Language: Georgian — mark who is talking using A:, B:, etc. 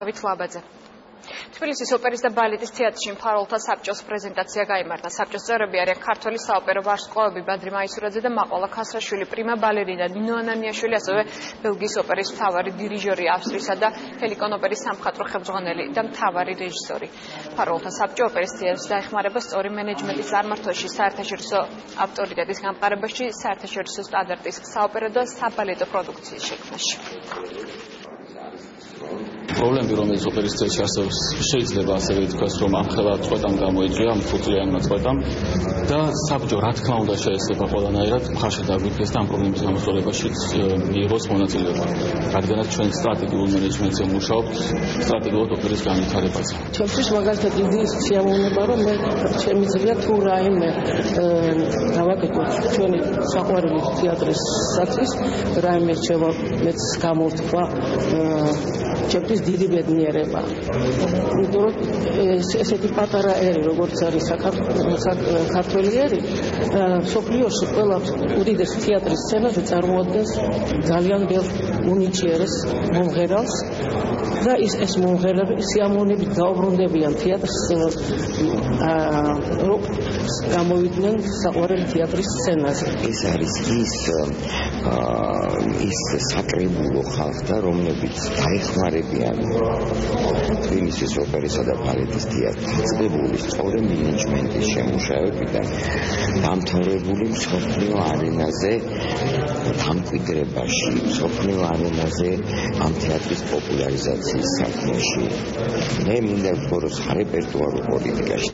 A: Ლაბაძე. თბილისის ოპერის და ბალეტის თეატრში მფარველთა საბჭოს პრეზენტაცია გაიმართა. საბჭოს წევრები არიან ქართველი საოპერო ვარსკვლავები ბადრი მაისურაძე და მაყვალა ქასრაშვილი, პრიმა ბალერინა ნინო ანანიაშვილი, ასევე ბელგიის ოპერის მთავარი დირიჟორი, ავსტრიისა და ჰელიკონ ოპერის სამხატვრო ხელმძღვანელი და მთავარი რეჟისორი. მფარველთა საბჭო ოპერის თეატრს დაეხმარება სწორი მენეჯმენტის წარმართოში, საერთაშორისო ავტორიტეტის გამყარებაში, საერთაშორისო სტანდარტის საოპერო და საბალეტო პროდუქციის შექმნაში.
B: პრობლემები, რომელიც ოპერის თეატრში არსებობს, შეიძლება ასევე ითქვას, რომ ამხელა წვეტამ გამოიწვია, ამ ფუძლიანმა წვეტამ და საბჭო, რა თქმა უნდა, შეესწება ყველანაირად მხარში დაგვიდგეს და ამ პრობლემის გამოსწორებაში მიიღოს მონაწილეობა. რადგანაც ჩვენ სტრატეგიულ მენეჯმენტზე მუშაობთ, სტრატეგიულად ოპერის განვითარებაზე.
C: ჩვენთვის მაგალითად დიდი სიამოვნება, რომ მე შემიძლია თუ რაიმე დავაკეთოთ ჩვენი საყვარელი თეატრის საწის, რაიმე რჩევა მეც გამოთქვა ჩემთვის დიდი ბედნიერება. იმიტომ რომ ესეთი პატარა ერი, როგორც არის საქართველოს ერი, სოფლიოში ყველა უდიდეს თეატრის სცენაზე წარმოადგენს ძალიან ბევრ უნიჭიერეს მომღერალს და ეს მომღერლები სიამოვნებით დაუბრუნდებიან თეატრის სცენაზე, რომ გამოვიდნენ საყვარელი თეატრის სცენაზე.
D: ეს არის ის საკრებულო ხალხთა, რომლებიც დაეხმარებიან თბილისის ოპერისა და ბალეტის თეატრის წრებული სწორი მენეჯმენტის შემუშავებიდან დამთავრებული მსოფლიო არენაზე დამკვიდრებაში, მსოფლიო არენაზე ამ თეატრის პოპულარიზაციის საქმეში. მე მინდა ვთქვა, რომ სარეპერტუარო პოლიტიკაში